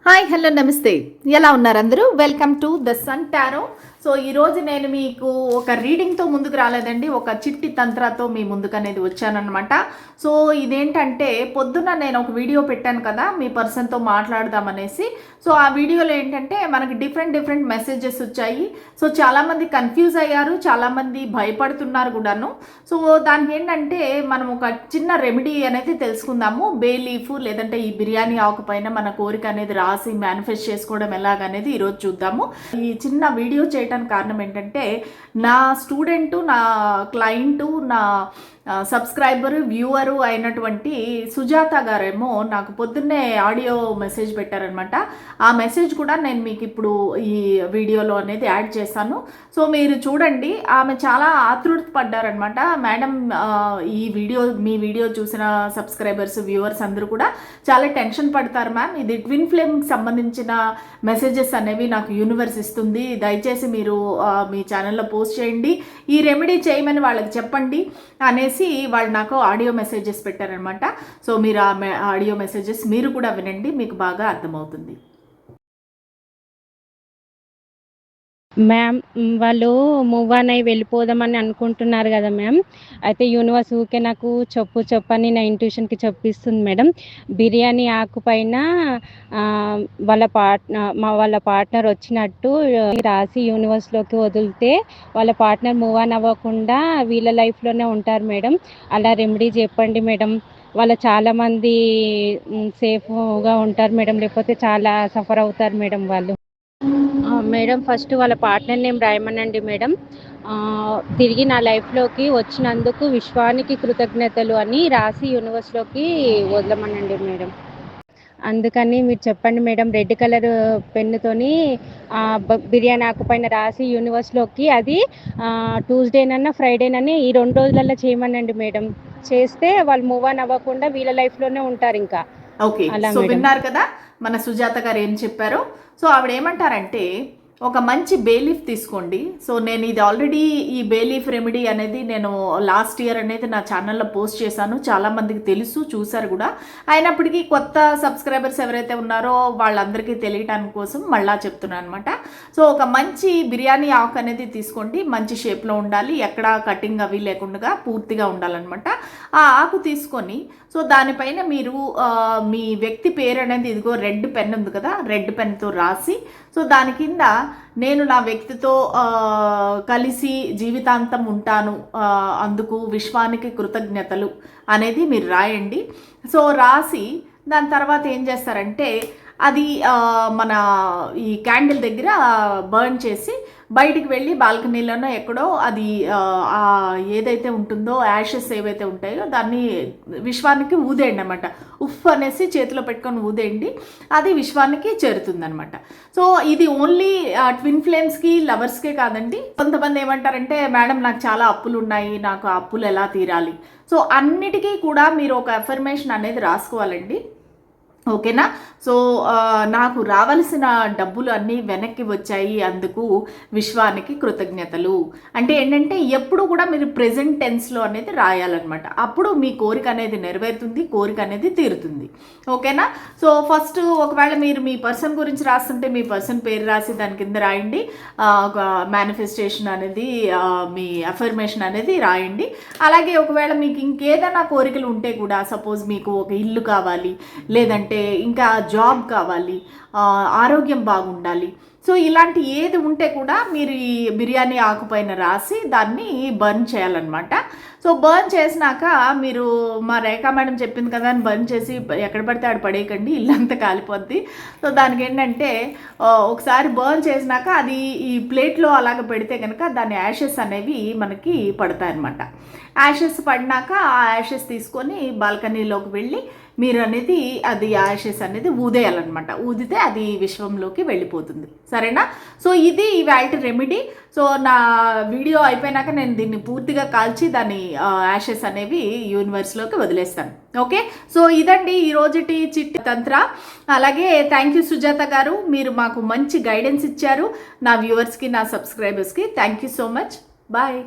Hi hello నమస్తే, ఎలా ఉన్నారు అందరూ? Welcome to the sun tarot. So ఈరోజు నేను మీకు ఒక రీడింగ్తో ముందుకు రాలేదండి, ఒక చిట్టి తంత్రాతో మీ ముందుకు అనేది వచ్చానమాట. సో ఇదేంటంటే పొద్దున్న నేను ఒక వీడియో పెట్టాను కదా మీ పర్సన్తో మాట్లాడదామనేసి. సో ఆ వీడియోలో ఏంటంటే మనకి డిఫరెంట్ మెసేజెస్ వచ్చాయి. సో చాలామంది కన్ఫ్యూజ్ అయ్యారు, చాలామంది భయపడుతున్నారు కూడాను. సో దానికి ఏంటంటే మనం ఒక చిన్న రెమెడీ అనేది తెలుసుకుందాము. బే లీఫ్ లేదంటే ఈ బిర్యానీ ఆకు పైన మన కోరిక అనేది రాసి మేనిఫెస్ట్ చేసుకోవడం ఎలాగనేది ఈరోజు చూద్దాము. ఈ చిన్న వీడియో చేయడానికి కారణం ఏంటంటే నా స్టూడెంట్, నా క్లయింట్, నా సబ్స్క్రైబర్, వ్యూవరు అయినటువంటి సుజాత గారేమో నాకు పొద్దున్నే ఆడియో మెసేజ్ పెట్టారనమాట. ఆ మెసేజ్ కూడా నేను మీకు ఇప్పుడు ఈ వీడియోలో అనేది యాడ్ చేశాను. సో మీరు చూడండి. ఆమె చాలా ఆతృత పడ్డారనమాట. మేడం, ఈ వీడియో మీ వీడియో చూసిన సబ్స్క్రైబర్స్, వ్యూవర్స్ అందరూ కూడా చాలా టెన్షన్ పడతారు మ్యామ్. ఇది ట్విన్ ఫ్లేమ్కి సంబంధించిన మెసేజెస్ అనేవి నాకు యూనివర్స్ ఇస్తుంది. దయచేసి మీరు మీ ఛానల్లో పోస్ట్ చేయండి, ఈ రెమెడీ చేయమని వాళ్ళకి చెప్పండి అనేసి వాళ్ళు నాకు ఆడియో మెసేజెస్ పెట్టారనమాట. సో మీరు ఆ ఆడియో మెసేజెస్ మీరు కూడా వినండి, మీకు బాగా అర్థమవుతుంది. మ్యామ్, వాళ్ళు మూవ్ ఆన్ అయ్యి వెళ్ళిపోదామని అనుకుంటున్నారు కదా మ్యామ్. అయితే యూనివర్స్ ఊకే నాకు చెప్పని నా ఇంట్యూషన్కి చెప్పిస్తుంది మేడం. బిర్యానీ ఆకు పైన వాళ్ళ పార్ట్నర్ వచ్చినట్టు రాసి యూనివర్స్లోకి వదిలితే వాళ్ళ పార్ట్నర్ మూవ్ ఆన్ అవ్వకుండా వీళ్ళ లైఫ్లోనే ఉంటారు మేడం. అలా రెమెడీ చెప్పండి మేడం. వాళ్ళ చాలామంది సేఫ్గా ఉంటారు మేడం, లేకపోతే చాలా సఫర్ అవుతారు మేడం వాళ్ళు. మేడం, ఫస్ట్ వాళ్ళ పార్ట్నర్ నేమ్ రాయమనండి మేడం. తిరిగి నా లైఫ్లోకి వచ్చినందుకు విశ్వానికి కృతజ్ఞతలు అని రాసి యూనివర్స్లోకి వదలమనండి మేడం. అందుకని మీరు చెప్పండి మేడం. రెడ్ కలర్ పెన్నుతోని బిర్యానీ ఆకు పైన రాసి యూనివర్స్లోకి అది ట్యూస్డేనన్నా ఫ్రైడేనని ఈ 2 రోజులలో చేయమనండి మేడం. చేస్తే వాళ్ళు మూవ్ ఆన్ అవ్వకుండా వీళ్ళ లైఫ్లోనే ఉంటారు ఇంకా. ఓకే, సో విన్నారు కదా మన సుజాత గారు ఏం చెప్పారో. సో ఆవిడ ఏమంటారంటే ఒక మంచి బేలీఫ్ తీసుకోండి. సో నేను ఇది ఆల్రెడీ ఈ బేలీఫ్ రెమెడీ అనేది నేను లాస్ట్ ఇయర్ అనేది నా ఛానల్లో పోస్ట్ చేశాను. చాలామందికి తెలుసు, చూసారు కూడా. అయినప్పటికీ కొత్త సబ్స్క్రైబర్స్ ఎవరైతే ఉన్నారో వాళ్ళందరికీ తెలియటానికి కోసం మళ్ళా చెప్తున్నాను అనమాట. సో ఒక మంచి బిర్యానీ ఆకు అనేది తీసుకోండి. మంచి షేప్లో ఉండాలి, ఎక్కడ కటింగ్ అవి లేకుండా పూర్తిగా ఉండాలన్నమాట. ఆ ఆకు తీసుకొని సో దానిపైన మీరు మీ వ్యక్తి పేరు అనేది ఇదిగో రెడ్ పెన్ ఉంది కదా, రెడ్ పెన్తో రాసి సో దాని కింద నేను నా వ్యక్తితో కలిసి జీవితాంతం ఉంటాను, అందుకు విశ్వానికి కృతజ్ఞతలు అనేది మీరు రాయండి. సో రాసి దాని తర్వాత ఏం చేస్తారంటే అది మన ఈ క్యాండిల్ దగ్గర బర్న్ చేసి బయటికి వెళ్ళి బాల్కనీలోనో ఎక్కడో అది ఏదైతే ఉంటుందో యాషెస్ ఏవైతే ఉంటాయో దాన్ని విశ్వానికి ఊదేయండి అనమాట. ఉఫ్ అనేసి చేతిలో పెట్టుకొని ఊదేయండి, అది విశ్వానికి చేరుతుందనమాట. సో ఇది ఓన్లీ ట్విన్ ఫ్లేమ్స్కి, లవర్స్కే కాదండి. కొంతమంది ఏమంటారంటే మేడం నాకు చాలా అప్పులు ఉన్నాయి, నాకు ఆ అప్పులు ఎలా తీరాలి? సో అన్నిటికీ కూడా మీరు ఒక అఫర్మేషన్ అనేది రాసుకోవాలండి. ఓకేనా? సో నాకు రావాల్సిన డబ్బులు అన్నీ వెనక్కి వచ్చాయి, అందుకు విశ్వానికి కృతజ్ఞతలు. అంటే ఏంటంటే ఎప్పుడు కూడా మీరు ప్రెజెంట్ టెన్స్లో అనేది రాయాలన్నమాట. అప్పుడు మీ కోరిక అనేది నెరవేరుతుంది, కోరిక అనేది తీరుతుంది. ఓకేనా? సో ఫస్ట్ ఒకవేళ మీరు మీ పర్సన్ గురించి రాస్తుంటే మీ పర్సన్ పేరు రాసి దాని కింద రాయండి. ఒక మేనిఫెస్టేషన్ అనేది, మీ అఫర్మేషన్ అనేది రాయండి. అలాగే ఒకవేళ మీకు ఇంకేదైనా కోరికలు ఉంటే కూడా, సపోజ్ మీకు ఒక ఇల్లు కావాలి, లేదంటే ఇంకా జాబ్ కావాలి, ఆరోగ్యం బాగుండాలి, సో ఇలాంటి ఏది ఉంటే కూడా మీరు ఈ బిర్యానీ ఆకు పైన రాసి దాన్ని బర్న్ చేయాలన్నమాట. సో బర్న్ చేసినాక మీరు మా రేఖా మేడం చెప్పింది కదా అని బర్న్ చేసి ఎక్కడ పడితే ఆడ పడేయకండి, ఇల్లంతా కాలిపోద్ది. సో దానికి ఏంటంటే ఒకసారి బర్న్ చేసినాక అది ఈ ప్లేట్లో అలాగ పెడితే కనుక దాని యాషెస్ అనేవి మనకి పడతాయి అన్నమాట. యాషెస్ పడినాక ఆ యాషెస్ తీసుకొని బాల్కనీలోకి వెళ్ళి మీరు అనేది అది యాషెస్ అనేది ఊదేయాలన్నమాట. ఊదితే అది విశ్వంలోకి వెళ్ళిపోతుంది. సరేనా? సో ఇది ఇవాల్టి రెమెడీ. సో నా వీడియో అయిపోయినాక నేను దీన్ని పూర్తిగా కాల్చి దాని యాషెస్ అనేవి యూనివర్స్లోకి వదిలేస్తాను. ఓకే, సో ఇదండి ఈరోజుటి చిట్టి తంత్ర. అలాగే థ్యాంక్ యూ సుజాత గారు, మీరు మాకు మంచి గైడెన్స్ ఇచ్చారు. నా వ్యూవర్స్కి, నా సబ్స్క్రైబర్స్కి thank you so much. Bye.